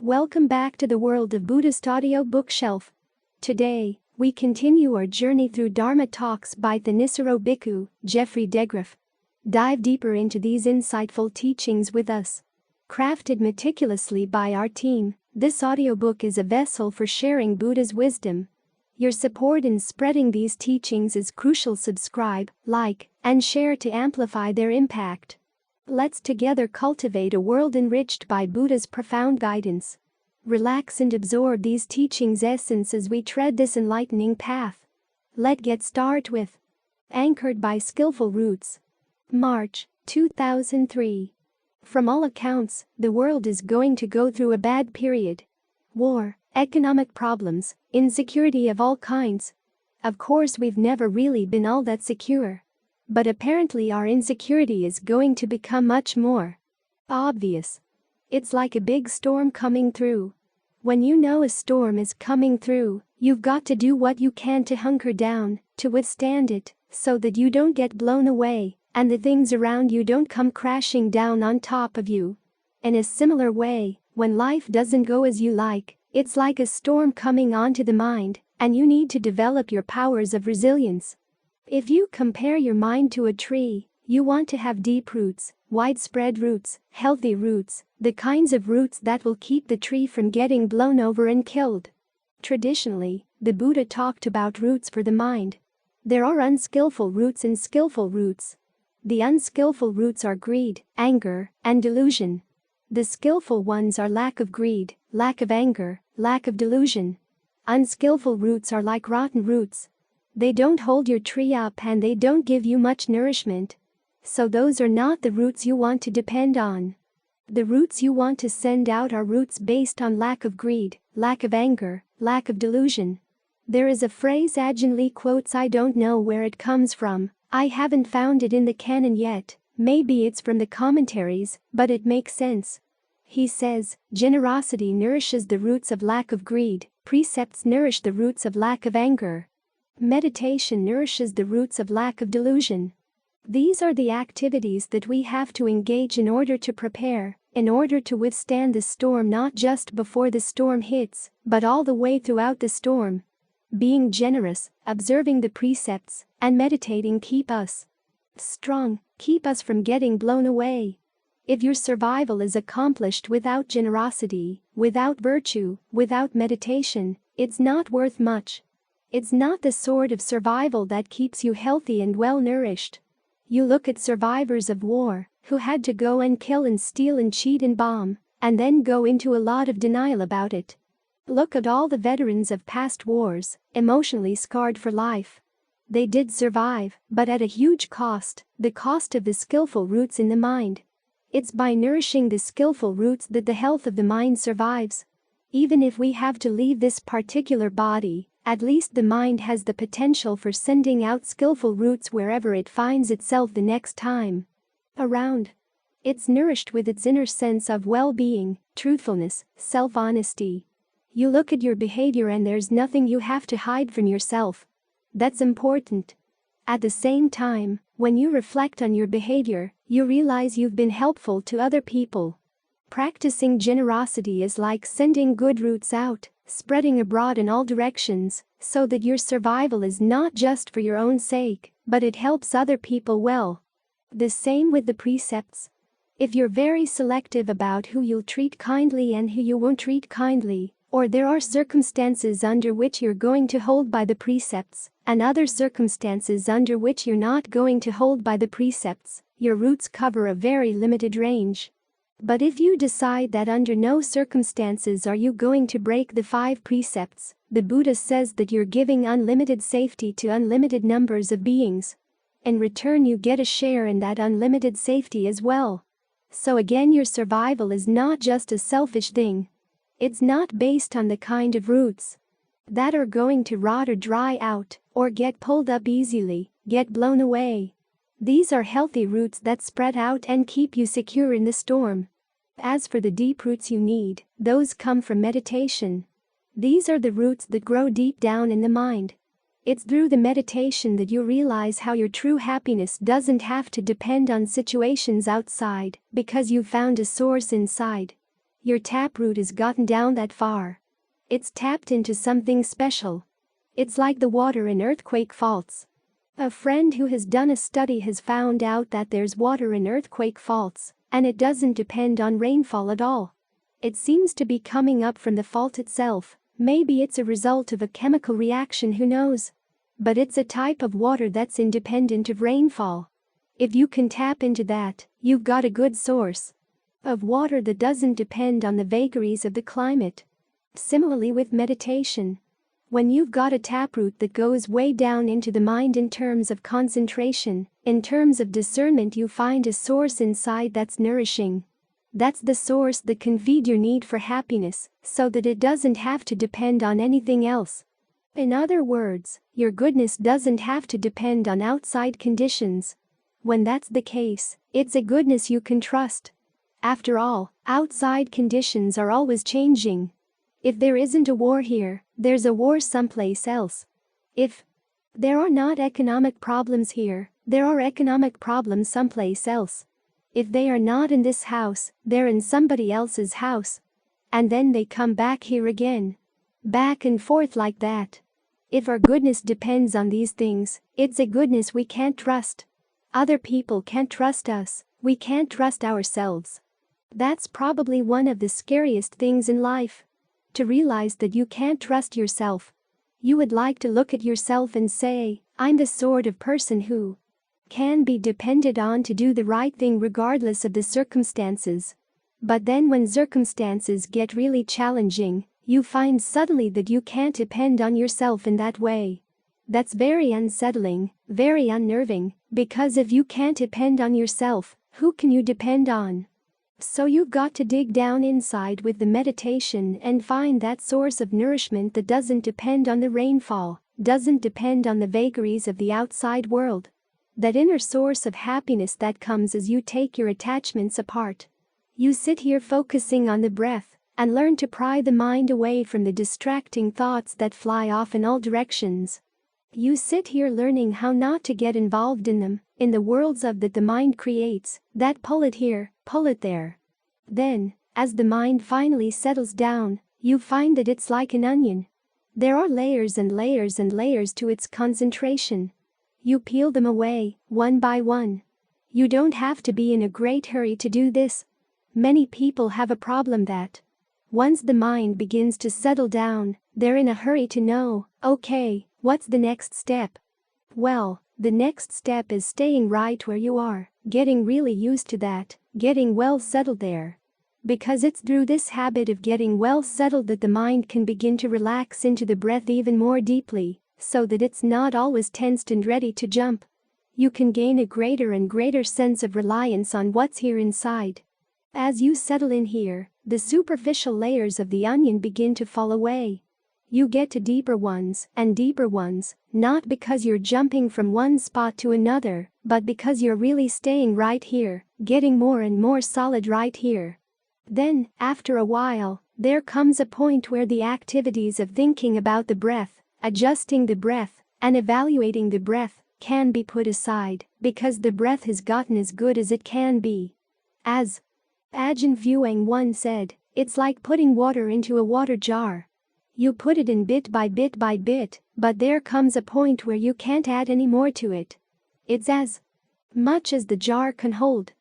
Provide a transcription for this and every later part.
Welcome back to the world of Buddhist Audio Bookshelf. Today, we continue our journey through Dharma Talks by Thanissaro Bhikkhu, Geoffrey DeGraff. Dive deeper into these insightful teachings with us. Crafted meticulously by our team, this audiobook is a vessel for sharing Buddha's wisdom. Your support in spreading these teachings is crucial. Subscribe, like, and share to amplify their impact. Let's together cultivate a world enriched by Buddha's profound guidance. Relax and absorb these teachings' essence as we tread this enlightening path. Let's get started with Anchored by Skillful Roots. March 2003. From all accounts, the world is going to go through a bad period. War, economic problems, insecurity of all kinds. Of course, we've never really been all that secure. But apparently our insecurity is going to become much more obvious. It's like a big storm coming through. When you know a storm is coming through, you've got to do what you can to hunker down, to withstand it, so that you don't get blown away, and the things around you don't come crashing down on top of you. In a similar way, when life doesn't go as you like, it's like a storm coming onto the mind, and you need to develop your powers of resilience. If you compare your mind to a tree, you want to have deep roots, widespread roots, healthy roots, the kinds of roots that will keep the tree from getting blown over and killed. Traditionally, the Buddha talked about roots for the mind. There are unskillful roots and skillful roots. The unskillful roots are greed, anger, and delusion. The skillful ones are lack of greed, lack of anger, lack of delusion. Unskillful roots are like rotten roots. They don't hold your tree up and they don't give you much nourishment. So those are not the roots you want to depend on. The roots you want to send out are roots based on lack of greed, lack of anger, lack of delusion. There is a phrase Ajahn Lee quotes. I don't know where it comes from, I haven't found it in the canon yet, maybe it's from the commentaries, but it makes sense. He says, generosity nourishes the roots of lack of greed, precepts nourish the roots of lack of anger. Meditation nourishes the roots of lack of delusion. These are the activities that we have to engage in order to prepare, in order to withstand the storm, not just before the storm hits, but all the way throughout the storm. Being generous, observing the precepts, and meditating keep us strong, keep us from getting blown away. If your survival is accomplished without generosity, without virtue, without meditation, it's not worth much. It's not the sort of survival that keeps you healthy and well-nourished. You look at survivors of war, who had to go and kill and steal and cheat and bomb, and then go into a lot of denial about it. Look at all the veterans of past wars, emotionally scarred for life. They did survive, but at a huge cost, the cost of the skillful roots in the mind. It's by nourishing the skillful roots that the health of the mind survives. Even if we have to leave this particular body, at least the mind has the potential for sending out skillful roots wherever it finds itself the next time around. It's nourished with its inner sense of well-being, truthfulness, self-honesty. You look at your behavior and there's nothing you have to hide from yourself. That's important. At the same time, when you reflect on your behavior, you realize you've been helpful to other people. Practicing generosity is like sending good roots out, spreading abroad in all directions, so that your survival is not just for your own sake, but it helps other people well. The same with the precepts. If you're very selective about who you'll treat kindly and who you won't treat kindly, or there are circumstances under which you're going to hold by the precepts, and other circumstances under which you're not going to hold by the precepts, your roots cover a very limited range. But if you decide that under no circumstances are you going to break the 5 precepts, the Buddha says that you're giving unlimited safety to unlimited numbers of beings. In return, you get a share in that unlimited safety as well. So again, your survival is not just a selfish thing. It's not based on the kind of roots that are going to rot or dry out, or get pulled up easily, get blown away. These are healthy roots that spread out and keep you secure in the storm. As for the deep roots you need, those come from meditation. These are the roots that grow deep down in the mind. It's through the meditation that you realize how your true happiness doesn't have to depend on situations outside, because you've found a source inside. Your taproot has gotten down that far. It's tapped into something special. It's like the water in earthquake faults. A friend who has done a study has found out that there's water in earthquake faults, and it doesn't depend on rainfall at all. It seems to be coming up from the fault itself. Maybe it's a result of a chemical reaction, who knows? But it's a type of water that's independent of rainfall. If you can tap into that, you've got a good source of water that doesn't depend on the vagaries of the climate. Similarly with meditation. When you've got a taproot that goes way down into the mind in terms of concentration, in terms of discernment, you find a source inside that's nourishing. That's the source that can feed your need for happiness, so that it doesn't have to depend on anything else. In other words, your goodness doesn't have to depend on outside conditions. When that's the case, it's a goodness you can trust. After all, outside conditions are always changing. If there isn't a war here, there's a war someplace else. If there are not economic problems here, there are economic problems someplace else. If they are not in this house, they're in somebody else's house. And then they come back here again. Back and forth like that. If our goodness depends on these things, it's a goodness we can't trust. Other people can't trust us, we can't trust ourselves. That's probably one of the scariest things in life. To realize that you can't trust yourself. You would like to look at yourself and say, I'm the sort of person who can be depended on to do the right thing regardless of the circumstances. But then when circumstances get really challenging, you find suddenly that you can't depend on yourself in that way. That's very unsettling, very unnerving, because if you can't depend on yourself, who can you depend on? So you've got to dig down inside with the meditation and find that source of nourishment that doesn't depend on the rainfall, doesn't depend on the vagaries of the outside world. That inner source of happiness that comes as you take your attachments apart. You sit here focusing on the breath and learn to pry the mind away from the distracting thoughts that fly off in all directions. You sit here learning how not to get involved in them, in the worlds of that the mind creates, that pull it here, pull it there. Then, as the mind finally settles down, you find that it's like an onion. There are layers and layers and layers to its concentration. You peel them away, one by one. You don't have to be in a great hurry to do this. Many people have a problem that, once the mind begins to settle down, they're in a hurry to know, okay, what's the next step? Well, the next step is staying right where you are, getting really used to that, getting well settled there. Because it's through this habit of getting well settled that the mind can begin to relax into the breath even more deeply, so that it's not always tensed and ready to jump. You can gain a greater and greater sense of reliance on what's here inside. As you settle in here, the superficial layers of the onion begin to fall away. You get to deeper ones, not because you're jumping from one spot to another, but because you're really staying right here, getting more and more solid right here. Then, after a while, there comes a point where the activities of thinking about the breath, adjusting the breath, and evaluating the breath can be put aside, because the breath has gotten as good as it can be. As Ajahn Fuang once said, it's like putting water into a water jar. You put it in bit by bit by bit, but there comes a point where you can't add any more to it. It's as much as the jar can hold.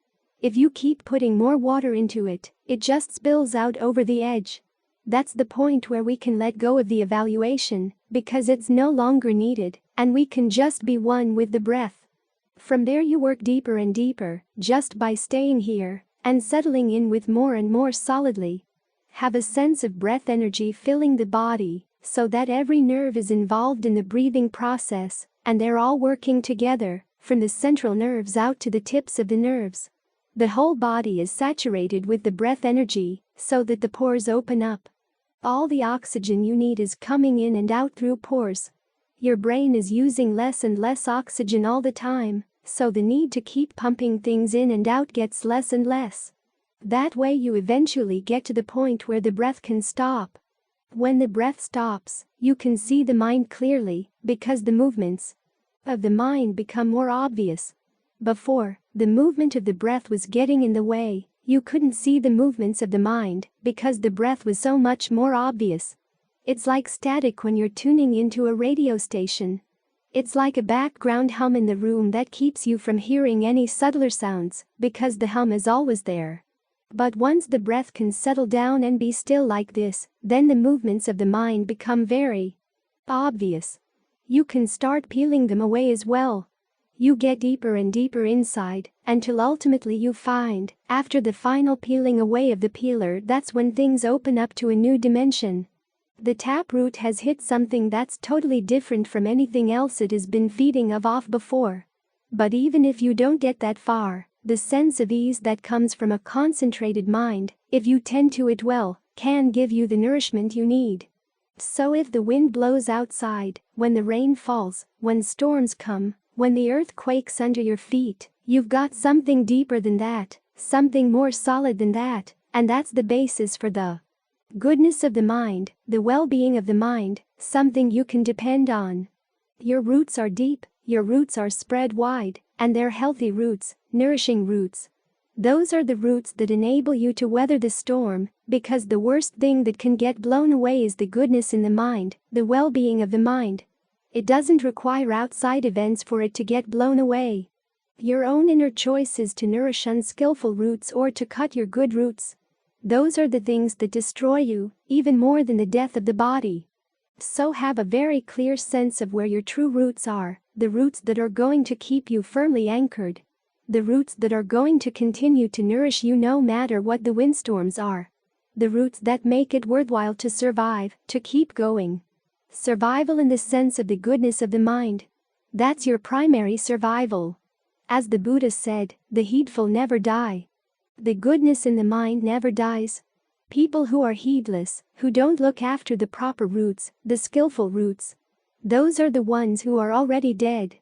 If you keep putting more water into it, it just spills out over the edge. That's the point where we can let go of the evaluation, because it's no longer needed, and we can just be one with the breath. From there you work deeper and deeper, just by staying here, and settling in with more and more solidly. Have a sense of breath energy filling the body, so that every nerve is involved in the breathing process, and they're all working together, from the central nerves out to the tips of the nerves. The whole body is saturated with the breath energy, so that the pores open up. All the oxygen you need is coming in and out through pores. Your brain is using less and less oxygen all the time, so the need to keep pumping things in and out gets less and less. That way you eventually get to the point where the breath can stop. When the breath stops, you can see the mind clearly, because the movements of the mind become more obvious. Before, the movement of the breath was getting in the way. You couldn't see the movements of the mind because the breath was so much more obvious. It's like static when you're tuning into a radio station. It's like a background hum in the room that keeps you from hearing any subtler sounds because the hum is always there. But once the breath can settle down and be still like this, then the movements of the mind become very obvious. You can start peeling them away as well. You get deeper and deeper inside until ultimately you find, after the final peeling away of the peeler, that's when things open up to a new dimension. The taproot has hit something that's totally different from anything else it has been feeding off before. But even if you don't get that far, the sense of ease that comes from a concentrated mind, if you tend to it well, can give you the nourishment you need. So if the wind blows outside, when the rain falls, when storms come, when the earth quakes under your feet, you've got something deeper than that, something more solid than that, and that's the basis for the goodness of the mind, the well-being of the mind, something you can depend on. Your roots are deep, your roots are spread wide, and they're healthy roots, nourishing roots. Those are the roots that enable you to weather the storm, because the worst thing that can get blown away is the goodness in the mind, the well-being of the mind. It doesn't require outside events for it to get blown away. Your own inner choices to nourish unskillful roots or to cut your good roots. Those are the things that destroy you, even more than the death of the body. So have a very clear sense of where your true roots are, the roots that are going to keep you firmly anchored. The roots that are going to continue to nourish you no matter what the windstorms are. The roots that make it worthwhile to survive, to keep going. Survival in the sense of the goodness of the mind. That's your primary survival. As the Buddha said, the heedful never die. The goodness in the mind never dies. People who are heedless, who don't look after the proper roots, the skillful roots, those are the ones who are already dead.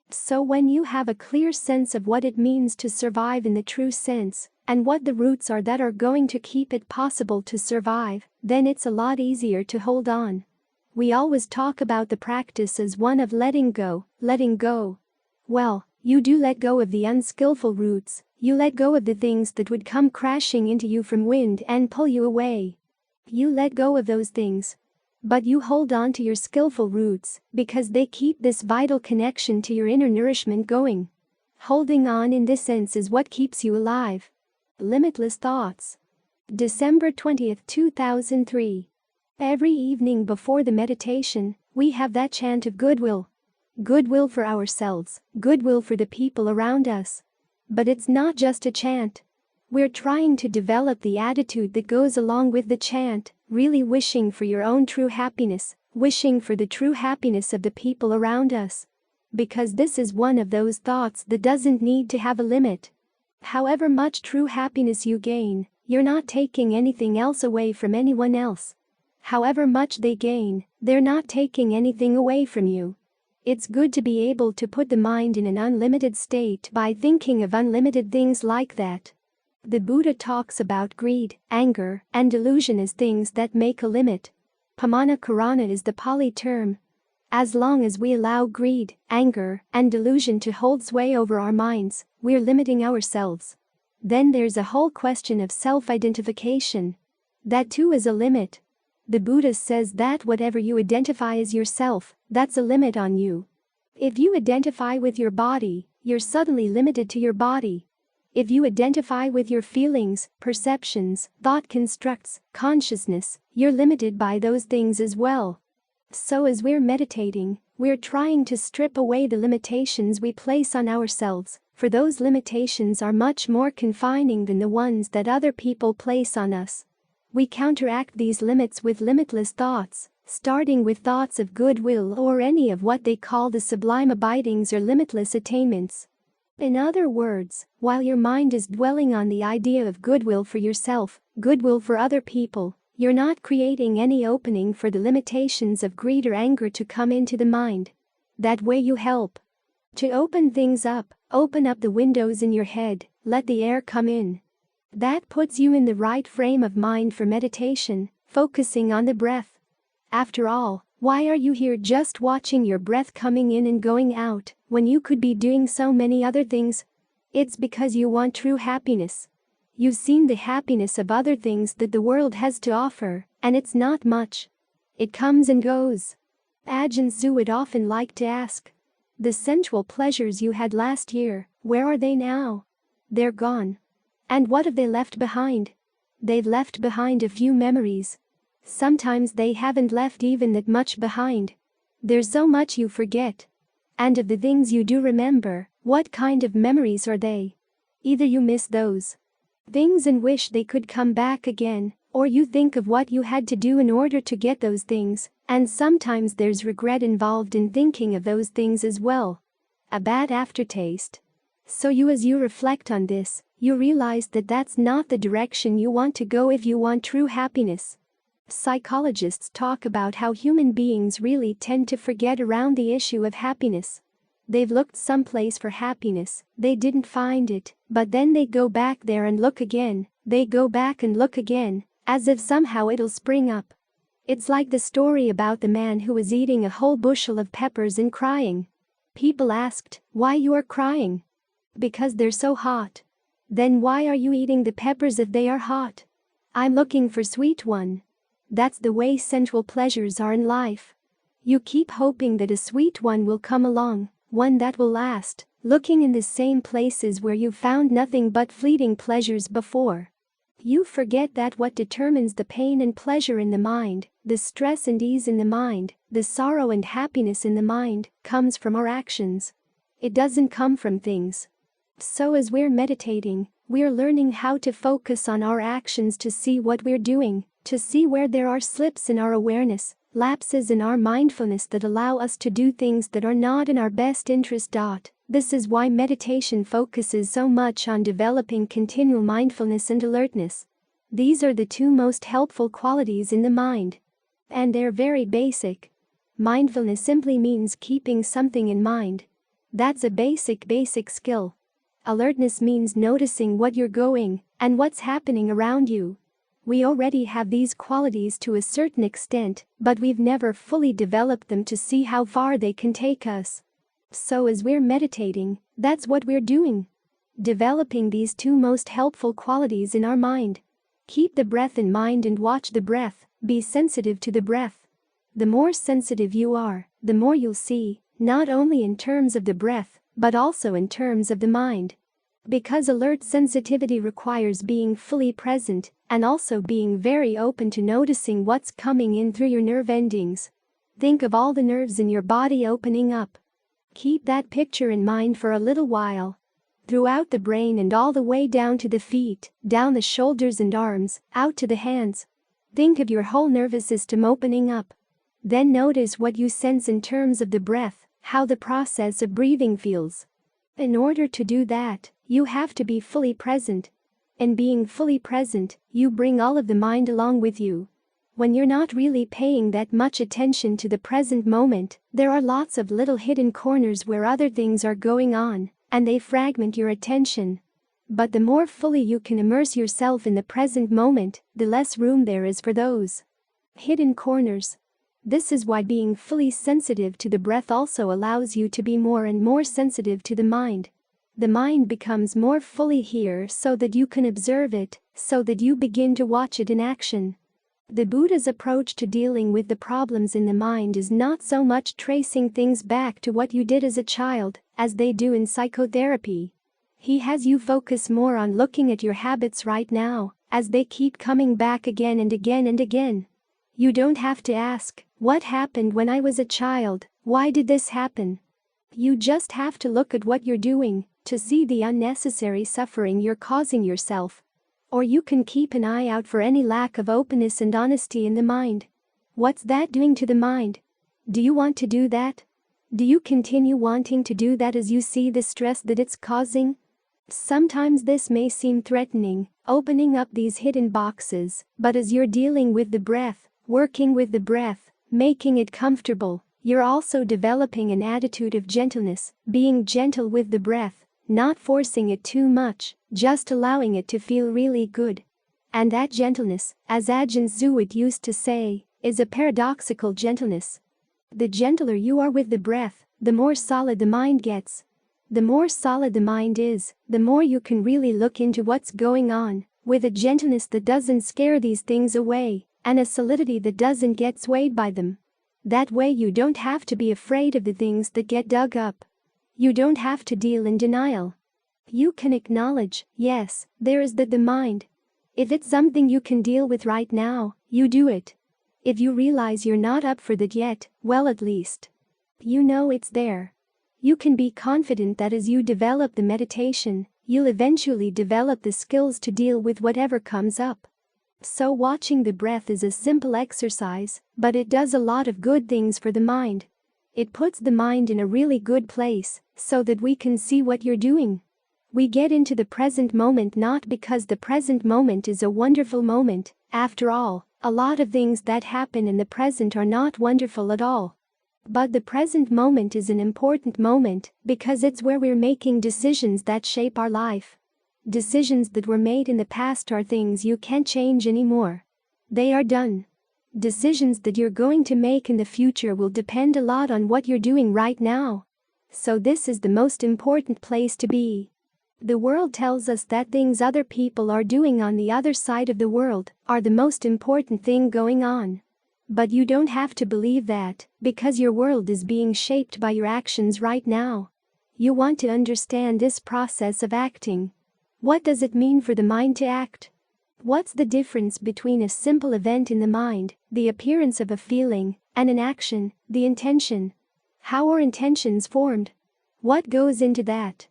So when you have a clear sense of what it means to survive in the true sense, and what the roots are that are going to keep it possible to survive, then it's a lot easier to hold on. We always talk about the practice as one of letting go, letting go. Well, you do let go of the unskillful roots, you let go of the things that would come crashing into you from wind and pull you away. You let go of those things. But you hold on to your skillful roots because they keep this vital connection to your inner nourishment going. Holding on in this sense is what keeps you alive. Limitless Thoughts. December 20th, 2003. Every evening before the meditation, we have that chant of goodwill. Goodwill for ourselves, goodwill for the people around us. But it's not just a chant. We're trying to develop the attitude that goes along with the chant, really wishing for your own true happiness, wishing for the true happiness of the people around us. Because this is one of those thoughts that doesn't need to have a limit. However much true happiness you gain, you're not taking anything else away from anyone else. However much they gain, they're not taking anything away from you. It's good to be able to put the mind in an unlimited state by thinking of unlimited things like that. The Buddha talks about greed, anger, and delusion as things that make a limit. Pamana karana is the Pali term. As long as we allow greed, anger, and delusion to hold sway over our minds, we're limiting ourselves. Then there's a whole question of self-identification. That too is a limit. The Buddha says that whatever you identify as yourself, that's a limit on you. If you identify with your body, you're suddenly limited to your body. If you identify with your feelings, perceptions, thought constructs, consciousness, you're limited by those things as well. So as we're meditating, we're trying to strip away the limitations we place on ourselves, for those limitations are much more confining than the ones that other people place on us. We counteract these limits with limitless thoughts, starting with thoughts of goodwill or any of what they call the sublime abidings or limitless attainments. In other words, while your mind is dwelling on the idea of goodwill for yourself, goodwill for other people, you're not creating any opening for the limitations of greed or anger to come into the mind. That way you help to open things up, open up the windows in your head, let the air come in. That puts you in the right frame of mind for meditation, focusing on the breath. After all, why are you here just watching your breath coming in and going out, when you could be doing so many other things? It's because you want true happiness. You've seen the happiness of other things that the world has to offer, and it's not much. It comes and goes. Ajahn Zu would often like to ask, the sensual pleasures you had last year, where are they now? They're gone. And what have they left behind? They've left behind a few memories. Sometimes they haven't left even that much behind. There's so much you forget. And of the things you do remember, what kind of memories are they? Either you miss those things and wish they could come back again, or you think of what you had to do in order to get those things, and sometimes there's regret involved in thinking of those things as well. A bad aftertaste. So as you reflect on this, you realize that that's not the direction you want to go if you want true happiness. Psychologists talk about how human beings really tend to forget around the issue of happiness. They've looked someplace for happiness, they didn't find it, but then they go back there and look again, they go back and look again, as if somehow it'll spring up. It's like the story about the man who was eating a whole bushel of peppers and crying. People asked, why you are crying? Because they're so hot. Then why are you eating the peppers if they are hot? I'm looking for sweet one. That's the way sensual pleasures are in life. You keep hoping that a sweet one will come along, one that will last, looking in the same places where you found nothing but fleeting pleasures before. You forget that what determines the pain and pleasure in the mind, the stress and ease in the mind, the sorrow and happiness in the mind, comes from our actions. It doesn't come from things. So as we're meditating, we're learning how to focus on our actions to see what we're doing, to see where there are slips in our awareness, lapses in our mindfulness that allow us to do things that are not in our best interest. This is why meditation focuses so much on developing continual mindfulness and alertness. These are the two most helpful qualities in the mind. And they're very basic. Mindfulness simply means keeping something in mind. That's a basic skill. Alertness means noticing what you're going and what's happening around you. We already have these qualities to a certain extent, but we've never fully developed them to see how far they can take us. So as we're meditating, that's what we're doing. Developing these two most helpful qualities in our mind. Keep the breath in mind and watch the breath, be sensitive to the breath. The more sensitive you are, the more you'll see, not only in terms of the breath, but also in terms of the mind. Because alert sensitivity requires being fully present and also being very open to noticing what's coming in through your nerve endings. Think of all the nerves in your body opening up. Keep that picture in mind for a little while. Throughout the brain and all the way down to the feet, down the shoulders and arms, out to the hands. Think of your whole nervous system opening up. Then notice what you sense in terms of the breath, how the process of breathing feels. In order to do that, you have to be fully present. In being fully present, you bring all of the mind along with you. When you're not really paying that much attention to the present moment, there are lots of little hidden corners where other things are going on, and they fragment your attention. But the more fully you can immerse yourself in the present moment, the less room there is for those hidden corners. This is why being fully sensitive to the breath also allows you to be more and more sensitive to the mind. The mind becomes more fully here so that you can observe it, so that you begin to watch it in action. The Buddha's approach to dealing with the problems in the mind is not so much tracing things back to what you did as a child, as they do in psychotherapy. He has you focus more on looking at your habits right now, as they keep coming back again and again and again. You don't have to ask, what happened when I was a child, why did this happen? You just have to look at what you're doing, to see the unnecessary suffering you're causing yourself. Or you can keep an eye out for any lack of openness and honesty in the mind. What's that doing to the mind? Do you want to do that? Do you continue wanting to do that as you see the stress that it's causing? Sometimes this may seem threatening, opening up these hidden boxes, but as you're dealing with the breath, working with the breath, making it comfortable, you're also developing an attitude of gentleness, being gentle with the breath, not forcing it too much, just allowing it to feel really good. And that gentleness, as Ajahn Zu used to say, is a paradoxical gentleness. The gentler you are with the breath, the more solid the mind gets. The more solid the mind is, the more you can really look into what's going on, with a gentleness that doesn't scare these things away, and a solidity that doesn't get swayed by them. That way you don't have to be afraid of the things that get dug up. You don't have to deal in denial. You can acknowledge, yes, there is the mind. If it's something you can deal with right now, you do it. If you realize you're not up for that yet, well, at least you know it's there. You can be confident that as you develop the meditation, you'll eventually develop the skills to deal with whatever comes up. So watching the breath is a simple exercise, but it does a lot of good things for the mind. It puts the mind in a really good place, so that we can see what you're doing. We get into the present moment not because the present moment is a wonderful moment. After all, a lot of things that happen in the present are not wonderful at all. But the present moment is an important moment because it's where we're making decisions that shape our life. Decisions that were made in the past are things you can't change anymore. They are done. Decisions that you're going to make in the future will depend a lot on what you're doing right now. So this is the most important place to be. The world tells us that things other people are doing on the other side of the world are the most important thing going on. But you don't have to believe that, because your world is being shaped by your actions right now. You want to understand this process of acting. What does it mean for the mind to act? What's the difference between a simple event in the mind, the appearance of a feeling, and an action, the intention? How are intentions formed? What goes into that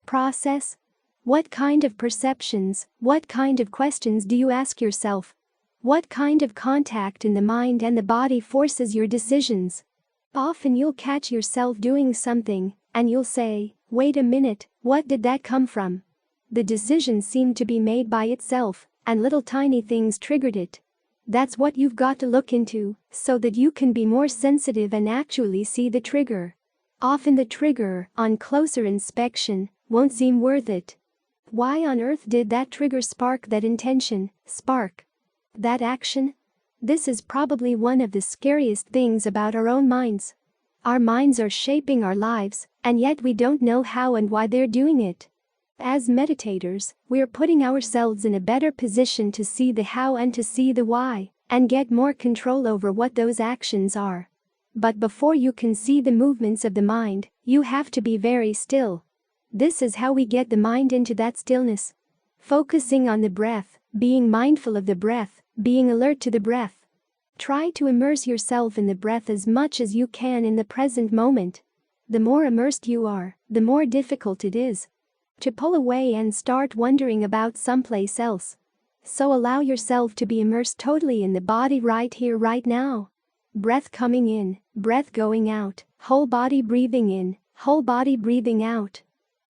process? What kind of perceptions, what kind of questions do you ask yourself? What kind of contact in the mind and the body forces your decisions? Often you'll catch yourself doing something, and you'll say, wait a minute, what did that come from? The decision seemed to be made by itself, and little tiny things triggered it. That's what you've got to look into, so that you can be more sensitive and actually see the trigger. Often the trigger, on closer inspection, won't seem worth it. Why on earth did that trigger spark that intention, spark that action? This is probably one of the scariest things about our own minds. Our minds are shaping our lives, and yet we don't know how and why they're doing it. As meditators, we're putting ourselves in a better position to see the how and to see the why, and get more control over what those actions are. But before you can see the movements of the mind, you have to be very still. This is how we get the mind into that stillness. Focusing on the breath, being mindful of the breath, being alert to the breath. Try to immerse yourself in the breath as much as you can in the present moment. The more immersed you are, the more difficult it is to pull away and start wondering about someplace else. So allow yourself to be immersed totally in the body right here, right now. Breath coming in, breath going out, whole body breathing in, whole body breathing out.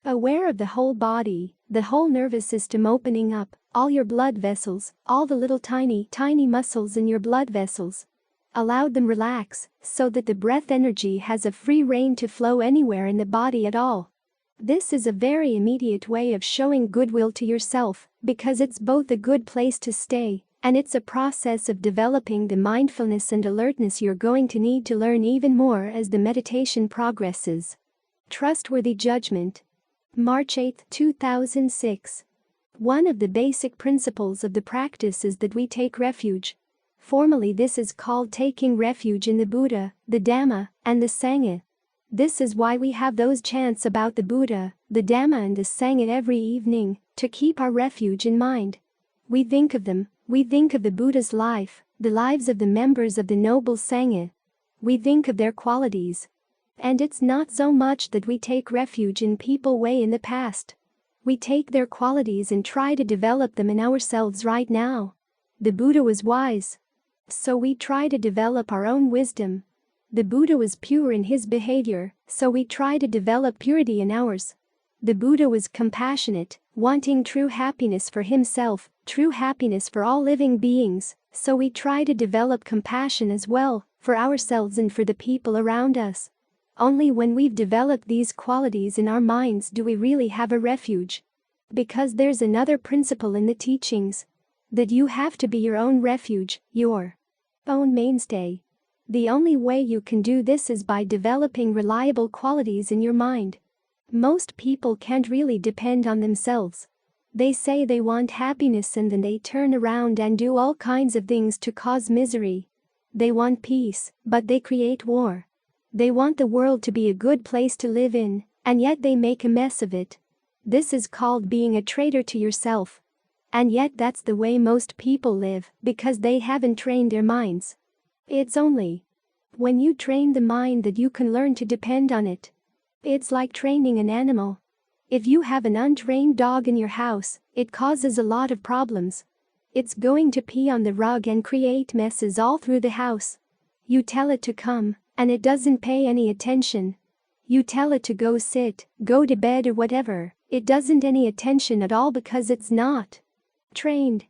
Aware of the whole body, the whole nervous system opening up, all your blood vessels, all the little tiny muscles in your blood vessels. Allow them relax, so that the breath energy has a free rein to flow anywhere in the body at all. This is a very immediate way of showing goodwill to yourself, because it's both a good place to stay, and it's a process of developing the mindfulness and alertness you're going to need to learn even more as the meditation progresses. Trustworthy judgment. March 8, 2006. One of the basic principles of the practice is that we take refuge. Formally, this is called taking refuge in the Buddha, the Dhamma, and the Sangha. This is why we have those chants about the Buddha, the Dhamma, and the Sangha every evening, to keep our refuge in mind. We think of them, we think of the Buddha's life, the lives of the members of the noble Sangha. We think of their qualities. And it's not so much that we take refuge in people way in the past. We take their qualities and try to develop them in ourselves right now. The Buddha was wise. So we try to develop our own wisdom. The Buddha was pure in his behavior, so we try to develop purity in ours. The Buddha was compassionate, wanting true happiness for himself, true happiness for all living beings, so we try to develop compassion as well, for ourselves and for the people around us. Only when we've developed these qualities in our minds do we really have a refuge. Because there's another principle in the teachings. That you have to be your own refuge, your own mainstay. The only way you can do this is by developing reliable qualities in your mind. Most people can't really depend on themselves. They say they want happiness and then they turn around and do all kinds of things to cause misery. They want peace, but they create war. They want the world to be a good place to live in, and yet they make a mess of it. This is called being a traitor to yourself. And yet that's the way most people live, because they haven't trained their minds. It's only when you train the mind that you can learn to depend on it. It's like training an animal. If you have an untrained dog in your house, it causes a lot of problems. It's going to pee on the rug and create messes all through the house. You tell it to come, and it doesn't pay any attention. You tell it to go sit, go to bed or whatever, it doesn't any attention at all because it's not trained.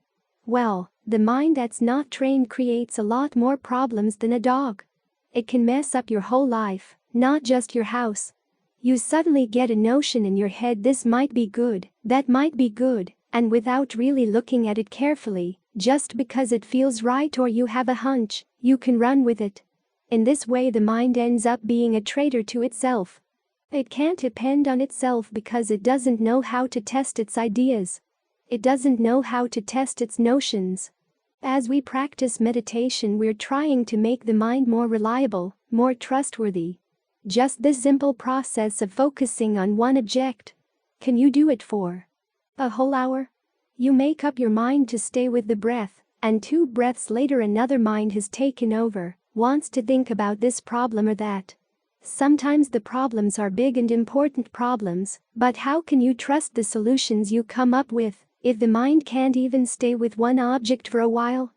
Well, the mind that's not trained creates a lot more problems than a dog. It can mess up your whole life, not just your house. You suddenly get a notion in your head, this might be good, that might be good, and without really looking at it carefully, just because it feels right or you have a hunch, you can run with it. In this way the mind ends up being a traitor to itself. It can't depend on itself because it doesn't know how to test its ideas. It doesn't know how to test its notions. As we practice meditation, we're trying to make the mind more reliable, more trustworthy. Just this simple process of focusing on one object. Can you do it for a whole hour? You make up your mind to stay with the breath, and 2 breaths later another mind has taken over, wants to think about this problem or that. Sometimes the problems are big and important problems, but how can you trust the solutions you come up with if the mind can't even stay with one object for a while?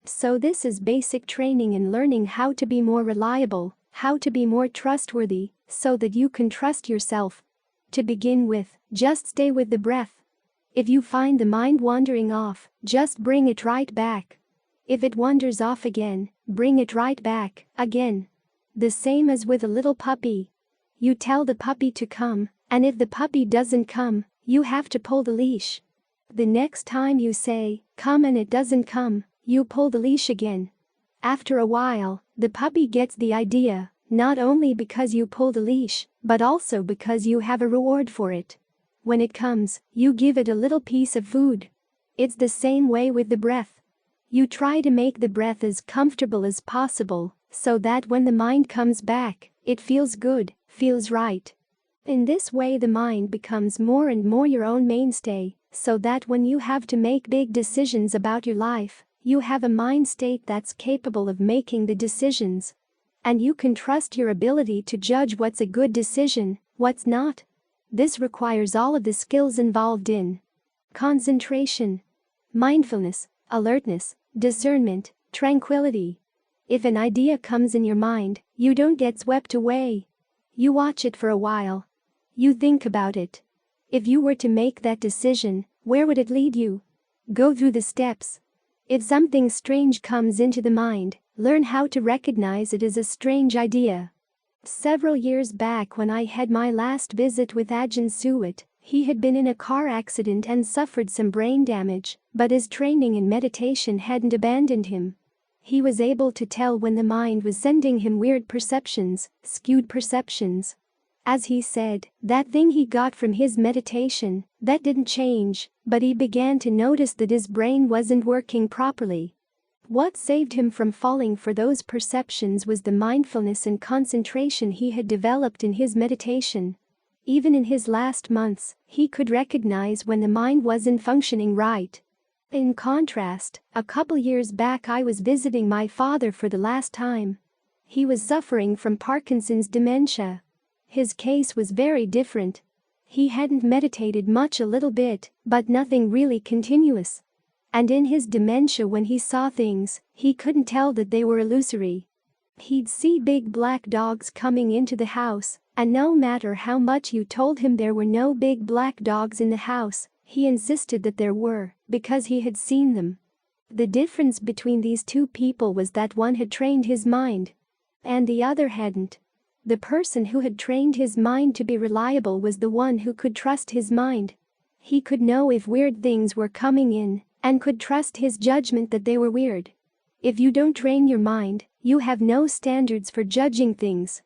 So this is basic training in learning how to be more reliable, how to be more trustworthy, so that you can trust yourself. To begin with, just stay with the breath. If you find the mind wandering off, just bring it right back. If it wanders off again, bring it right back, again. The same as with a little puppy. You tell the puppy to come, and if the puppy doesn't come, you have to pull the leash. The next time you say, come, and it doesn't come, you pull the leash again. After a while, the puppy gets the idea, not only because you pull the leash, but also because you have a reward for it. When it comes, you give it a little piece of food. It's the same way with the breath. You try to make the breath as comfortable as possible, so that when the mind comes back, it feels good, feels right. In this way the mind becomes more and more your own mainstay, so that when you have to make big decisions about your life, you have a mind state that's capable of making the decisions. And you can trust your ability to judge what's a good decision, what's not. This requires all of the skills involved in concentration, mindfulness, alertness, discernment, tranquility. If an idea comes in your mind, you don't get swept away. You watch it for a while. You think about it. If you were to make that decision, where would it lead you? Go through the steps. If something strange comes into the mind, learn how to recognize it as a strange idea. Several years back, when I had my last visit with Ajahn Suwat, he had been in a car accident and suffered some brain damage, but his training in meditation hadn't abandoned him. He was able to tell when the mind was sending him weird perceptions, skewed perceptions. As he said, that thing he got from his meditation, that didn't change, but he began to notice that his brain wasn't working properly. What saved him from falling for those perceptions was the mindfulness and concentration he had developed in his meditation. Even in his last months, he could recognize when the mind wasn't functioning right. In contrast, a couple years back I was visiting my father for the last time. He was suffering from Parkinson's dementia. His case was very different. He hadn't meditated much, a little bit, but nothing really continuous. And in his dementia, when he saw things, he couldn't tell that they were illusory. He'd see big black dogs coming into the house, and no matter how much you told him there were no big black dogs in the house, he insisted that there were, because he had seen them. The difference between these two people was that one had trained his mind, and the other hadn't. The person who had trained his mind to be reliable was the one who could trust his mind. He could know if weird things were coming in, and could trust his judgment that they were weird. If you don't train your mind, you have no standards for judging things.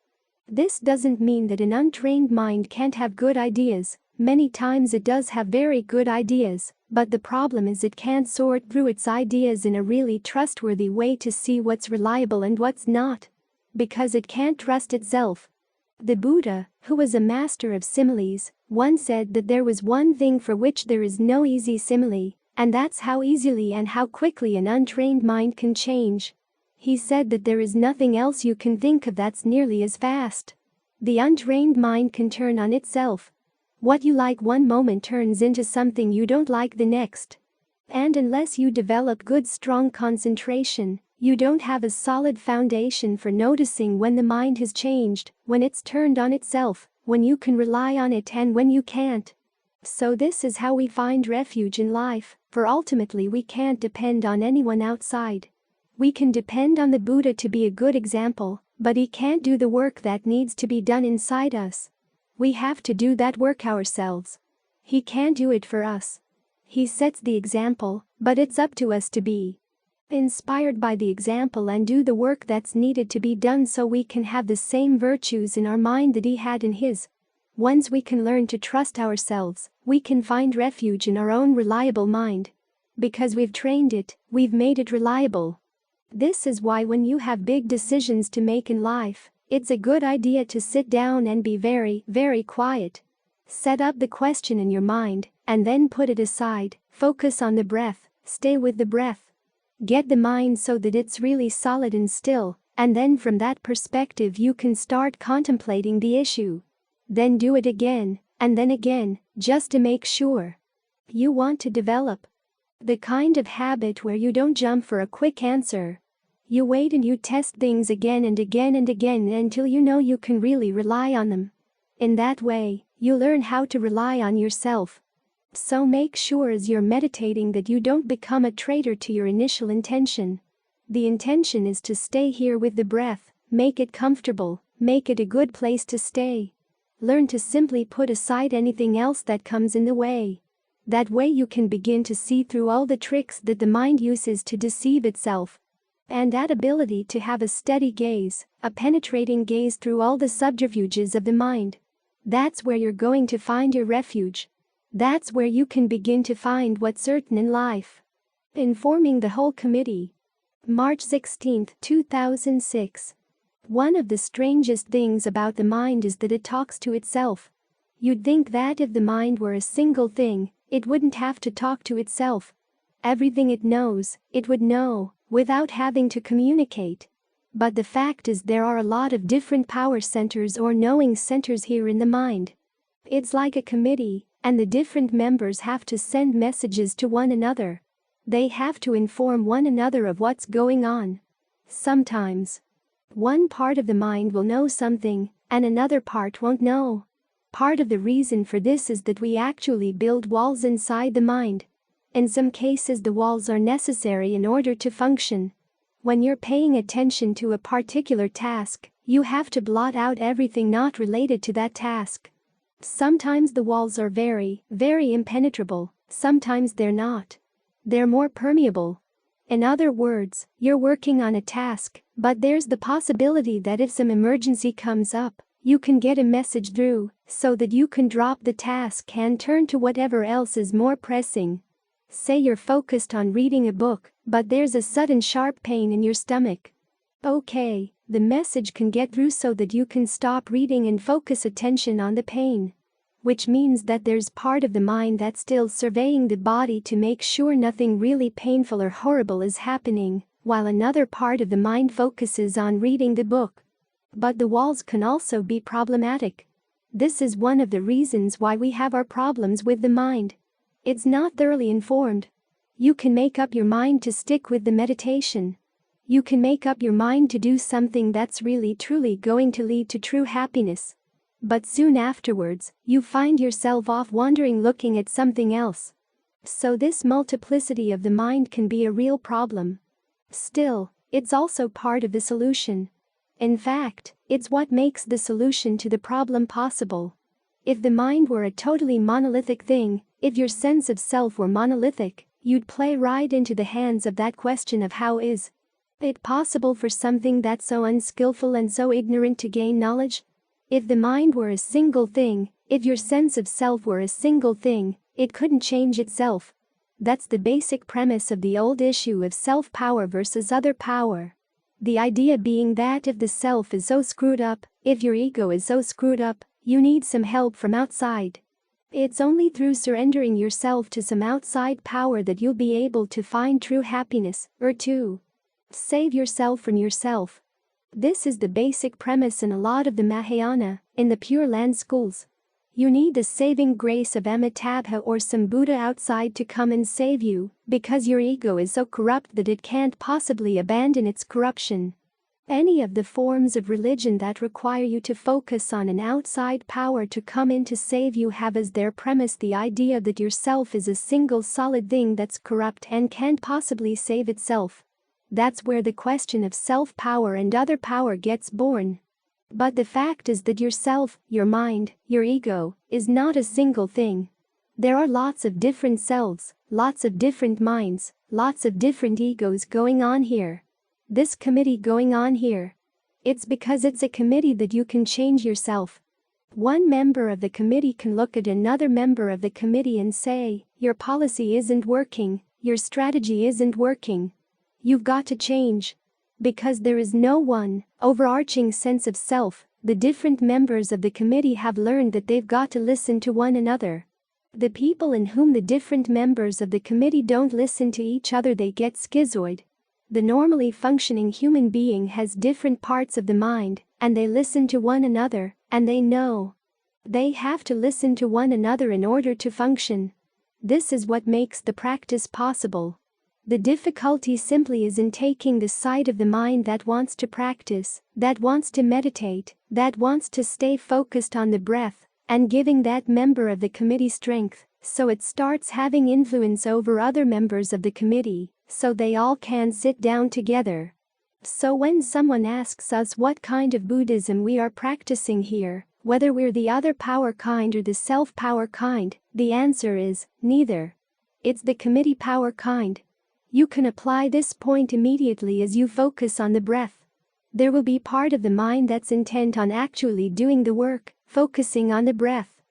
This doesn't mean that an untrained mind can't have good ideas. Many times it does have very good ideas, but the problem is it can't sort through its ideas in a really trustworthy way to see what's reliable and what's not. Because it can't trust itself. The Buddha, who was a master of similes, once said that there was one thing for which there is no easy simile, and that's how easily and how quickly an untrained mind can change. He said that there is nothing else you can think of that's nearly as fast. The untrained mind can turn on itself. What you like one moment turns into something you don't like the next. And unless you develop good strong concentration, you don't have a solid foundation for noticing when the mind has changed, when it's turned on itself, when you can rely on it and when you can't. So this is how we find refuge in life, for ultimately we can't depend on anyone outside. We can depend on the Buddha to be a good example, but he can't do the work that needs to be done inside us. We have to do that work ourselves. He can't do it for us. He sets the example, but it's up to us to be inspired by the example and do the work that's needed to be done so we can have the same virtues in our mind that he had in his. Once we can learn to trust ourselves, we can find refuge in our own reliable mind. Because we've trained it, we've made it reliable. This is why when you have big decisions to make in life, it's a good idea to sit down and be very, very quiet. Set up the question in your mind, and then put it aside, focus on the breath, stay with the breath. Get the mind so that it's really solid and still, and then from that perspective you can start contemplating the issue. Then do it again, and then again, just to make sure. You want to develop the kind of habit where you don't jump for a quick answer. You wait and you test things again and again and again until you know you can really rely on them. In that way, you learn how to rely on yourself. So make sure as you're meditating that you don't become a traitor to your initial intention. The intention is to stay here with the breath, make it comfortable, make it a good place to stay. Learn to simply put aside anything else that comes in the way. That way you can begin to see through all the tricks that the mind uses to deceive itself. And that ability to have a steady gaze, a penetrating gaze through all the subterfuges of the mind. That's where you're going to find your refuge. That's where you can begin to find what's certain in life. Informing the whole committee. March 16, 2006. One of the strangest things about the mind is that it talks to itself. You'd think that if the mind were a single thing, it wouldn't have to talk to itself. Everything it knows, it would know, without having to communicate. But the fact is there are a lot of different power centers or knowing centers here in the mind. It's like a committee, and the different members have to send messages to one another. They have to inform one another of what's going on. Sometimes, one part of the mind will know something, and another part won't know. Part of the reason for this is that we actually build walls inside the mind. In some cases the walls are necessary in order to function. When you're paying attention to a particular task, you have to blot out everything not related to that task. Sometimes the walls are very, very impenetrable, sometimes they're not. They're more permeable. In other words, you're working on a task, but there's the possibility that if some emergency comes up, you can get a message through, so that you can drop the task and turn to whatever else is more pressing. Say you're focused on reading a book, but there's a sudden sharp pain in your stomach. Okay, the message can get through so that you can stop reading and focus attention on the pain. Which means that there's part of the mind that's still surveying the body to make sure nothing really painful or horrible is happening, while another part of the mind focuses on reading the book. But the walls can also be problematic. This is one of the reasons why we have our problems with the mind. It's not thoroughly informed. You can make up your mind to stick with the meditation. You can make up your mind to do something that's really truly going to lead to true happiness. But soon afterwards, you find yourself off wandering looking at something else. So this multiplicity of the mind can be a real problem. Still, it's also part of the solution. In fact, it's what makes the solution to the problem possible. If the mind were a totally monolithic thing, if your sense of self were monolithic, you'd play right into the hands of that question of how is it possible for something that's so unskillful and so ignorant to gain knowledge? If the mind were a single thing, if your sense of self were a single thing, it couldn't change itself. That's the basic premise of the old issue of self-power versus other power. The idea being that if the self is so screwed up, if your ego is so screwed up, you need some help from outside. It's only through surrendering yourself to some outside power that you'll be able to find true happiness, or to save yourself from yourself. This is the basic premise in a lot of the Mahayana, in the Pure Land schools. You need the saving grace of Amitabha or some Buddha outside to come and save you, because your ego is so corrupt that it can't possibly abandon its corruption. Any of the forms of religion that require you to focus on an outside power to come in to save you have as their premise the idea that yourself is a single solid thing that's corrupt and can't possibly save itself. That's where the question of self-power and other power gets born. But the fact is that yourself, your mind, your ego, is not a single thing. There are lots of different selves, lots of different minds, lots of different egos going on here. This committee going on here. It's because it's a committee that you can change yourself. One member of the committee can look at another member of the committee and say, your policy isn't working, your strategy isn't working. You've got to change. Because there is no one overarching sense of self, the different members of the committee have learned that they've got to listen to one another. The people in whom the different members of the committee don't listen to each other, they get schizoid. The normally functioning human being has different parts of the mind, and they listen to one another, and they know they have to listen to one another in order to function. This is what makes the practice possible. The difficulty simply is in taking the side of the mind that wants to practice, that wants to meditate, that wants to stay focused on the breath, and giving that member of the committee strength, so it starts having influence over other members of the committee, so they all can sit down together. So when someone asks us what kind of Buddhism we are practicing here, whether we're the other power kind or the self-power kind, the answer is neither. It's the committee power kind. You can apply this point immediately as you focus on the breath. There will be part of the mind that's intent on actually doing the work, focusing on the breath.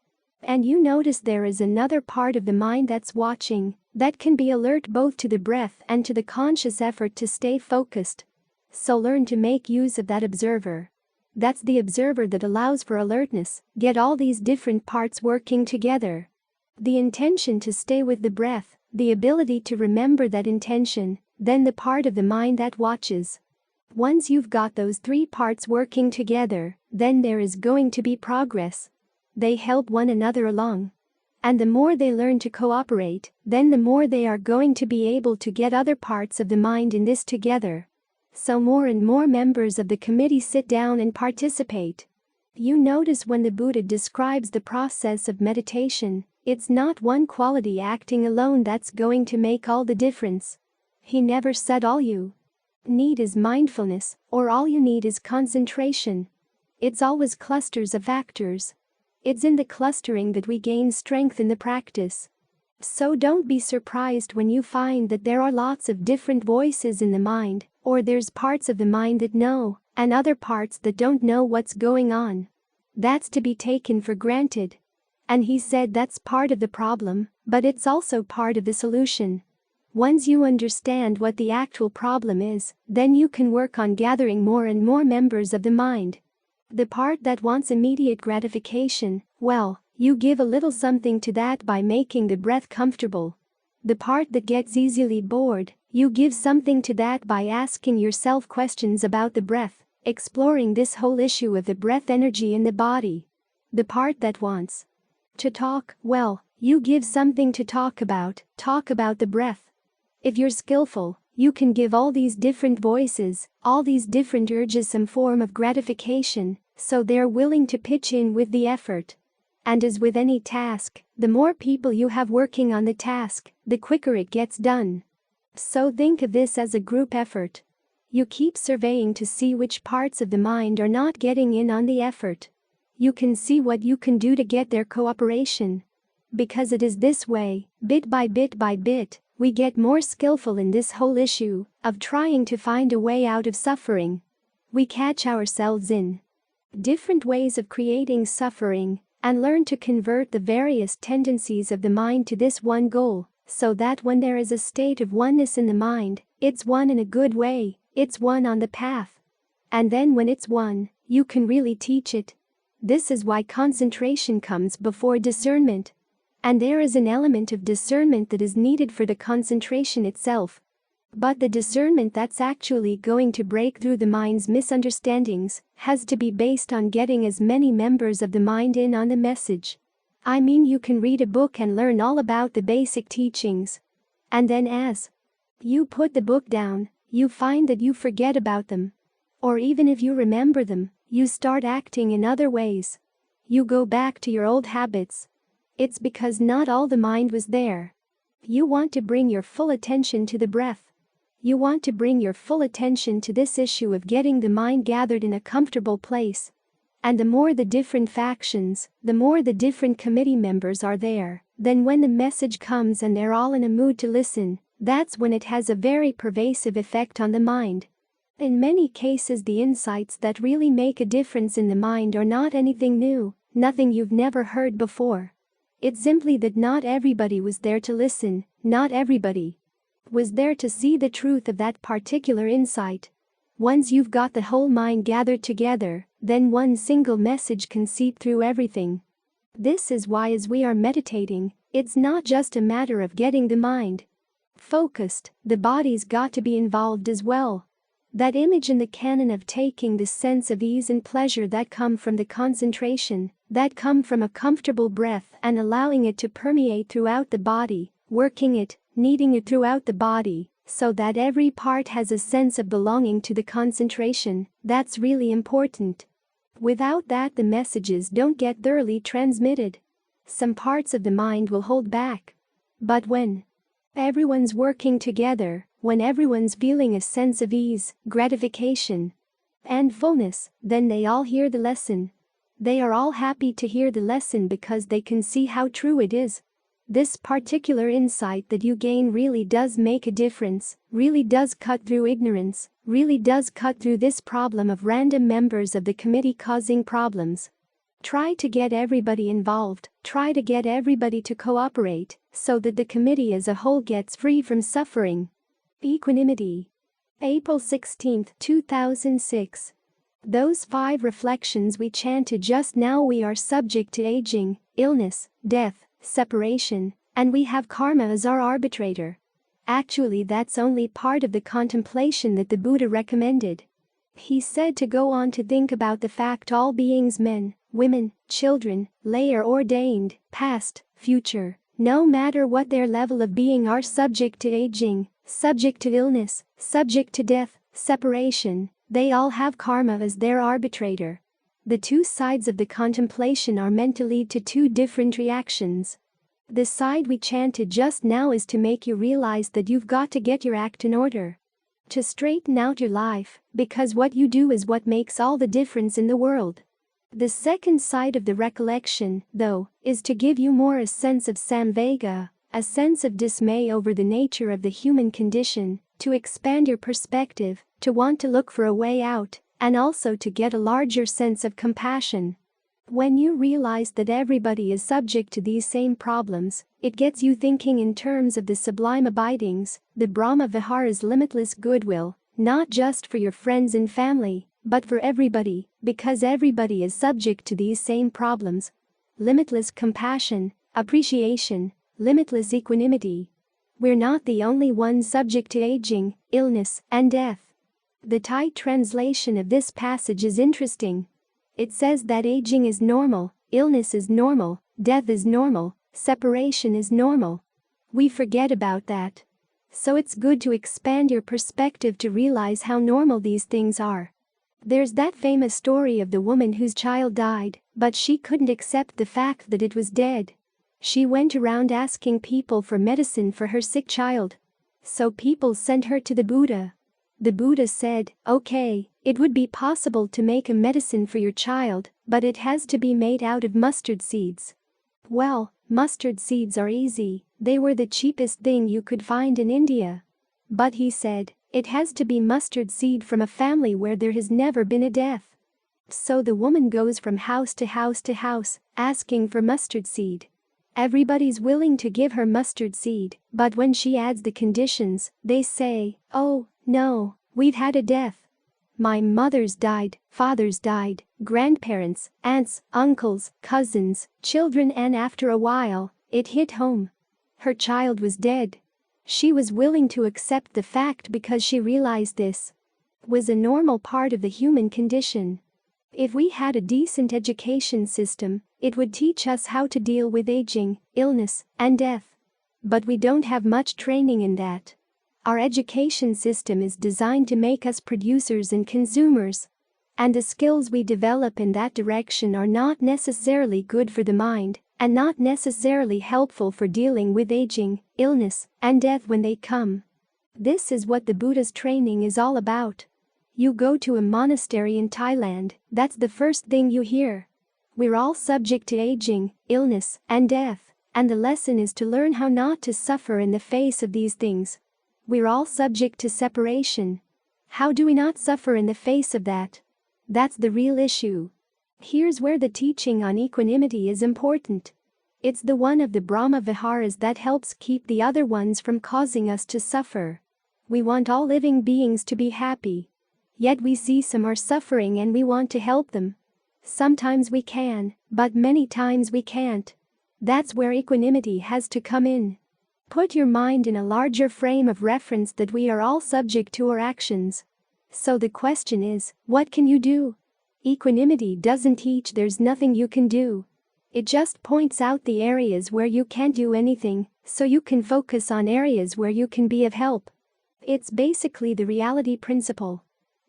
And you notice there is another part of the mind that's watching, that can be alert both to the breath and to the conscious effort to stay focused. So learn to make use of that observer. That's the observer that allows for alertness, get all these different parts working together. The intention to stay with the breath, the ability to remember that intention, then the part of the mind that watches. Once you've got those three parts working together, then there is going to be progress. They help one another along. And the more they learn to cooperate, then the more they are going to be able to get other parts of the mind in this together. So more and more members of the committee sit down and participate. You notice when the Buddha describes the process of meditation, it's not one quality acting alone that's going to make all the difference. He never said all you need is mindfulness, or all you need is concentration. It's always clusters of factors. It's in the clustering that we gain strength in the practice. So don't be surprised when you find that there are lots of different voices in the mind, or there's parts of the mind that know, and other parts that don't know what's going on. That's to be taken for granted. And he said that's part of the problem, but it's also part of the solution. Once you understand what the actual problem is, then you can work on gathering more and more members of the mind. The part that wants immediate gratification, well, you give a little something to that by making the breath comfortable. The part that gets easily bored, you give something to that by asking yourself questions about the breath, exploring this whole issue of the breath energy in the body. The part that wants to talk, well, you give something to talk about the breath. If you're skillful, you can give all these different voices, all these different urges some form of gratification, so they're willing to pitch in with the effort. And as with any task, the more people you have working on the task, the quicker it gets done. So think of this as a group effort. You keep surveying to see which parts of the mind are not getting in on the effort. You can see what you can do to get their cooperation. Because it is this way, bit by bit, we get more skillful in this whole issue of trying to find a way out of suffering. We catch ourselves in different ways of creating suffering, and learn to convert the various tendencies of the mind to this one goal, so that when there is a state of oneness in the mind, it's one in a good way, it's one on the path. And then when it's one, you can really teach it. This is why concentration comes before discernment. And there is an element of discernment that is needed for the concentration itself. But the discernment that's actually going to break through the mind's misunderstandings has to be based on getting as many members of the mind in on the message. I mean, you can read a book and learn all about the basic teachings. And then as you put the book down, you find that you forget about them. Or even if you remember them, you start acting in other ways. You go back to your old habits. It's because not all the mind was there. You want to bring your full attention to the breath. You want to bring your full attention to this issue of getting the mind gathered in a comfortable place. And the more the different factions, the more the different committee members are there, then when the message comes and they're all in a mood to listen, that's when it has a very pervasive effect on the mind. In many cases, the insights that really make a difference in the mind are not anything new, nothing you've never heard before. It's simply that not everybody was there to listen, not everybody was there to see the truth of that particular insight. Once you've got the whole mind gathered together, then one single message can seep through everything. This is why as we are meditating, it's not just a matter of getting the mind focused, the body's got to be involved as well. That image in the canon of taking the sense of ease and pleasure that come from the concentration, that come from a comfortable breath and allowing it to permeate throughout the body, working it, kneading it throughout the body, so that every part has a sense of belonging to the concentration, that's really important. Without that, the messages don't get thoroughly transmitted. Some parts of the mind will hold back. But when everyone's working together, when everyone's feeling a sense of ease, gratification, and fullness, then they all hear the lesson. They are all happy to hear the lesson because they can see how true it is. This particular insight that you gain really does make a difference, really does cut through ignorance, really does cut through this problem of random members of the committee causing problems. Try to get everybody involved, try to get everybody to cooperate, so that the committee as a whole gets free from suffering. Equanimity. April 16, 2006. Those 5 reflections we chanted just now: we are subject to aging, illness, death, separation, and we have karma as our arbitrator. Actually, that's only part of the contemplation that the Buddha recommended. He said to go on to think about the fact all beings, men, women, children, lay or ordained, past, future, no matter what their level of being, are subject to aging, subject to illness, subject to death, separation. They all have karma as their arbitrator. The 2 sides of the contemplation are meant to lead to 2 different reactions. The side we chanted just now is to make you realize that you've got to get your act in order, to straighten out your life, because what you do is what makes all the difference in the world. The second side of the recollection, though, is to give you more a sense of samvega, a sense of dismay over the nature of the human condition, to expand your perspective, to want to look for a way out, and also to get a larger sense of compassion. When you realize that everybody is subject to these same problems, it gets you thinking in terms of the sublime abidings, the Brahma Vihara's limitless goodwill, not just for your friends and family, but for everybody, because everybody is subject to these same problems. Limitless compassion, appreciation, limitless equanimity. We're not the only ones subject to aging, illness, and death. The Thai translation of this passage is interesting. It says that aging is normal, illness is normal, death is normal, separation is normal. We forget about that. So it's good to expand your perspective to realize how normal these things are. There's that famous story of the woman whose child died, but she couldn't accept the fact that it was dead. She went around asking people for medicine for her sick child. So people sent her to the Buddha. The Buddha said, "Okay, it would be possible to make a medicine for your child, but it has to be made out of mustard seeds." Well, mustard seeds are easy, they were the cheapest thing you could find in India. But he said, it has to be mustard seed from a family where there has never been a death. So the woman goes from house to house to house, asking for mustard seed. Everybody's willing to give her mustard seed, but when she adds the conditions, they say, "Oh, no, we've had a death. My mother's died, father's died, grandparents, aunts, uncles, cousins, children," and after a while, it hit home. Her child was dead. She was willing to accept the fact because she realized this was a normal part of the human condition. If we had a decent education system, it would teach us how to deal with aging, illness, and death. But we don't have much training in that. Our education system is designed to make us producers and consumers. And the skills we develop in that direction are not necessarily good for the mind, and not necessarily helpful for dealing with aging, illness, and death when they come. This is what the Buddha's training is all about. You go to a monastery in Thailand, that's the first thing you hear. We're all subject to aging, illness, and death, and the lesson is to learn how not to suffer in the face of these things. We're all subject to separation. How do we not suffer in the face of that? That's the real issue. Here's where the teaching on equanimity is important. It's the one of the Brahma Viharas that helps keep the other ones from causing us to suffer. We want all living beings to be happy. Yet we see some are suffering and we want to help them. Sometimes we can, but many times we can't. That's where equanimity has to come in. Put your mind in a larger frame of reference that we are all subject to our actions. So the question is, what can you do? Equanimity doesn't teach there's nothing you can do. It just points out the areas where you can't do anything, so you can focus on areas where you can be of help. It's basically the reality principle.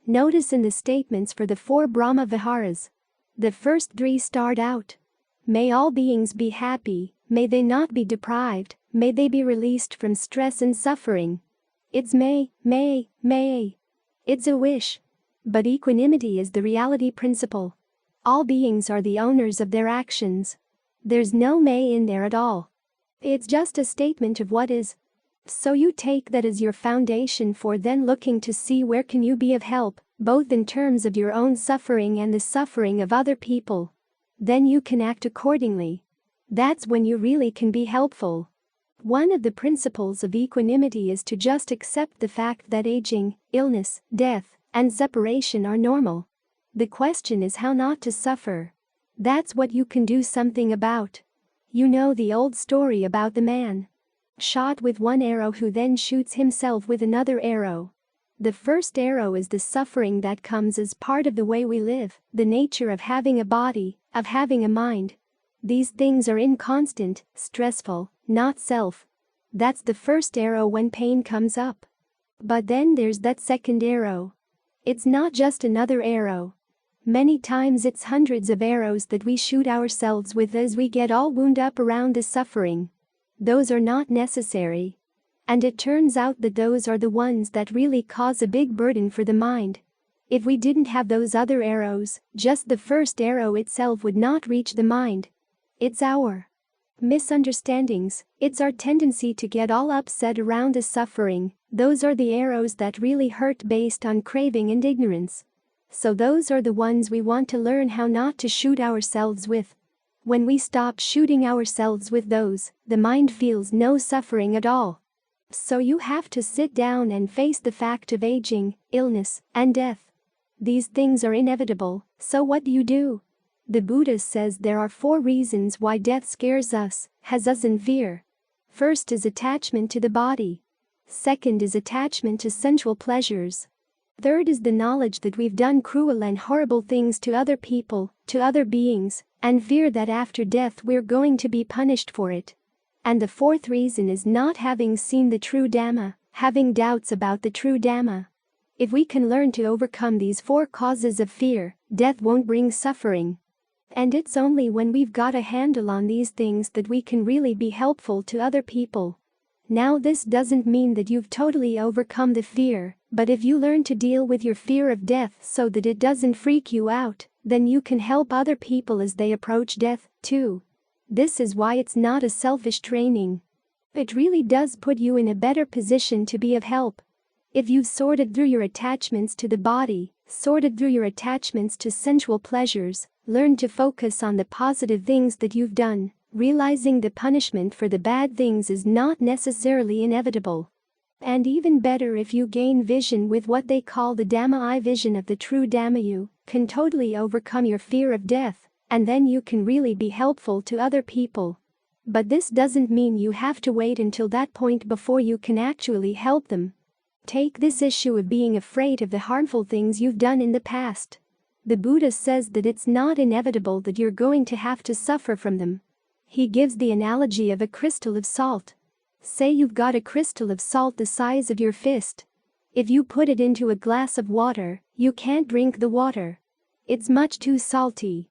Notice in the statements for the 4 Brahma Viharas. The first 3 start out. May all beings be happy, may they not be deprived, may they be released from stress and suffering. It's may. It's a wish. But equanimity is the reality principle. All beings are the owners of their actions. There's no may in there at all. It's just a statement of what is. So you take that as your foundation for then looking to see where can you be of help, both in terms of your own suffering and the suffering of other people. Then you can act accordingly. That's when you really can be helpful. One of the principles of equanimity is to just accept the fact that aging, illness, death, and separation are normal. The question is how not to suffer. That's what you can do something about. You know the old story about the man shot with one arrow who then shoots himself with another arrow. The first arrow is the suffering that comes as part of the way we live, the nature of having a body, of having a mind. These things are inconstant, stressful, not self. That's the first arrow when pain comes up. But then there's that second arrow. It's not just another arrow. Many times it's hundreds of arrows that we shoot ourselves with as we get all wound up around the suffering. Those are not necessary. And it turns out that those are the ones that really cause a big burden for the mind. If we didn't have those other arrows, just the first arrow itself would not reach the mind. It's our misunderstandings, it's our tendency to get all upset around the suffering. Those are the arrows that really hurt based on craving and ignorance. So those are the ones we want to learn how not to shoot ourselves with. When we stop shooting ourselves with those, the mind feels no suffering at all. So you have to sit down and face the fact of aging, illness, and death. These things are inevitable, so what do? The Buddha says there are 4 reasons why death scares us, has us in fear. First is attachment to the body. Second is attachment to sensual pleasures. Third is the knowledge that we've done cruel and horrible things to other people, to other beings, and fear that after death we're going to be punished for it. And the 4th reason is not having seen the true Dhamma, having doubts about the true Dhamma. If we can learn to overcome these 4 causes of fear, death won't bring suffering. And it's only when we've got a handle on these things that we can really be helpful to other people. Now this doesn't mean that you've totally overcome the fear, but if you learn to deal with your fear of death so that it doesn't freak you out, then you can help other people as they approach death, too. This is why it's not a selfish training. It really does put you in a better position to be of help. If you've sorted through your attachments to the body, sorted through your attachments to sensual pleasures, learned to focus on the positive things that you've done, realizing the punishment for the bad things is not necessarily inevitable. And even better, if you gain vision with what they call the Dhamma eye vision of the true Dhamma, you can totally overcome your fear of death, and then you can really be helpful to other people. But this doesn't mean you have to wait until that point before you can actually help them. Take this issue of being afraid of the harmful things you've done in the past. The Buddha says that it's not inevitable that you're going to have to suffer from them. He gives the analogy of a crystal of salt. Say you've got a crystal of salt the size of your fist. If you put it into a glass of water, you can't drink the water. It's much too salty.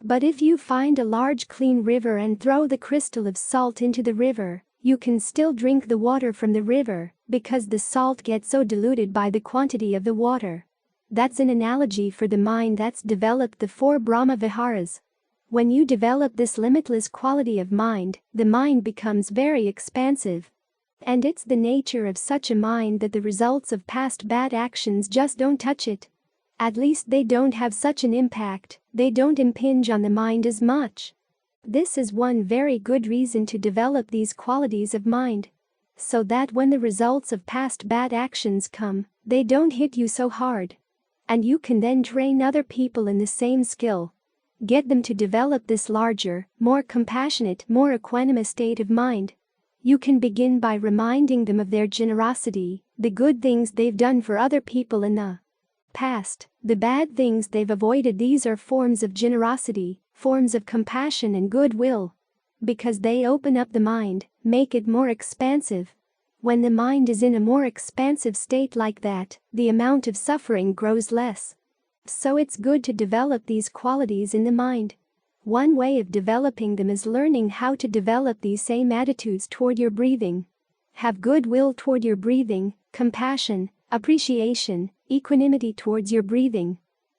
But if you find a large clean river and throw the crystal of salt into the river, you can still drink the water from the river, because the salt gets so diluted by the quantity of the water. That's an analogy for the mind that's developed the 4 Brahma Viharas. When you develop this limitless quality of mind, the mind becomes very expansive. And it's the nature of such a mind that the results of past bad actions just don't touch it. At least they don't have such an impact, they don't impinge on the mind as much. This is one very good reason to develop these qualities of mind. So that when the results of past bad actions come, they don't hit you so hard. And you can then train other people in the same skill. Get them to develop this larger, more compassionate, more equanimous state of mind. You can begin by reminding them of their generosity, the good things they've done for other people in the past, the bad things they've avoided. These are forms of generosity, forms of compassion and goodwill. Because they open up the mind, make it more expansive. When the mind is in a more expansive state like that, the amount of suffering grows less. So it's good to develop these qualities in the mind. One way of developing them is learning how to develop these same attitudes toward your breathing. Have goodwill toward your breathing, compassion, appreciation, equanimity towards your breathing.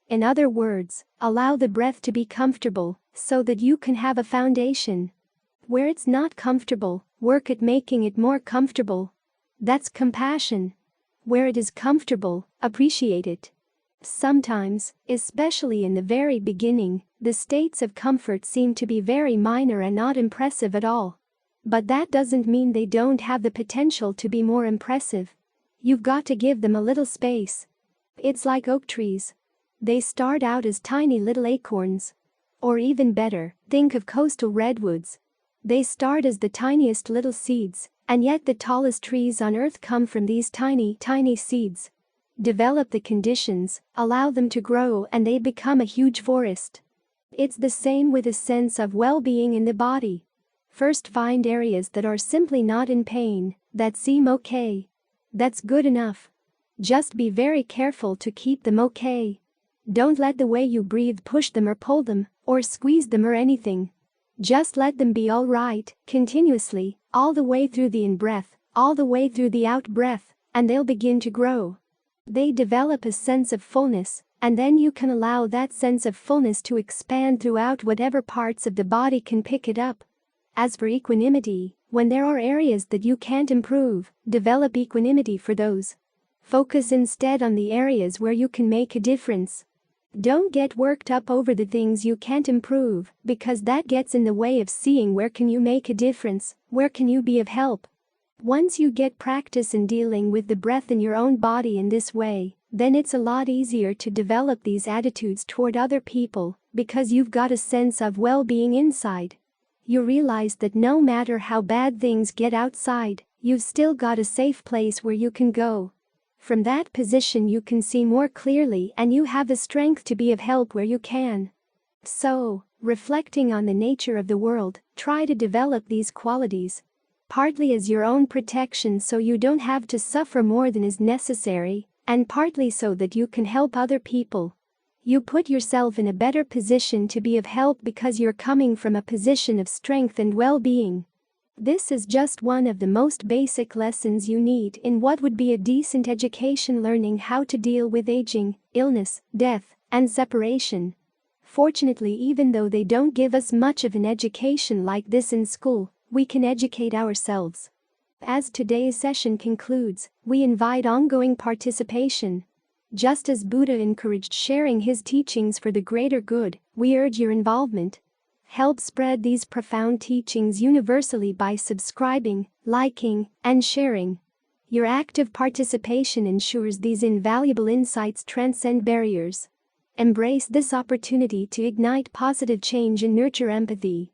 In other words, allow the breath to be comfortable, so that you can have a foundation. Where it's not comfortable, work at making it more comfortable. That's compassion. Where it is comfortable, appreciate it. Sometimes, especially in the very beginning, the states of comfort seem to be very minor and not impressive at all. But that doesn't mean they don't have the potential to be more impressive. You've got to give them a little space. It's like oak trees. They start out as tiny little acorns. Or even better, think of coastal redwoods. They start as the tiniest little seeds, and yet the tallest trees on earth come from these tiny, tiny seeds. Develop the conditions, allow them to grow, and they become a huge forest. It's the same with a sense of well-being in the body. First, find areas that are simply not in pain, that seem okay. That's good enough. Just be very careful to keep them okay. Don't let the way you breathe push them or pull them, or squeeze them or anything. Just let them be all right, continuously, all the way through the in-breath, all the way through the out-breath, and they'll begin to grow. They develop a sense of fullness, and then you can allow that sense of fullness to expand throughout whatever parts of the body can pick it up. As for equanimity, when there are areas that you can't improve, develop equanimity for those. Focus instead on the areas where you can make a difference. Don't get worked up over the things you can't improve, because that gets in the way of seeing where can you make a difference, where can you be of help. Once you get practice in dealing with the breath in your own body in this way, then it's a lot easier to develop these attitudes toward other people, because you've got a sense of well-being inside. You realize that no matter how bad things get outside, you've still got a safe place where you can go. From that position you can see more clearly, and you have the strength to be of help where you can. So, reflecting on the nature of the world, try to develop these qualities. Partly as your own protection so you don't have to suffer more than is necessary, and partly so that you can help other people. You put yourself in a better position to be of help because you're coming from a position of strength and well-being. This is just one of the most basic lessons you need in what would be a decent education, learning how to deal with aging, illness, death, and separation. Fortunately, even though they don't give us much of an education like this in school, we can educate ourselves. As today's session concludes, we invite ongoing participation. Just as Buddha encouraged sharing his teachings for the greater good, we urge your involvement. Help spread these profound teachings universally by subscribing, liking, and sharing. Your active participation ensures these invaluable insights transcend barriers. Embrace this opportunity to ignite positive change and nurture empathy.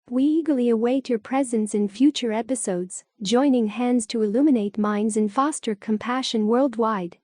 We eagerly await your presence in future episodes, joining hands to illuminate minds and foster compassion worldwide.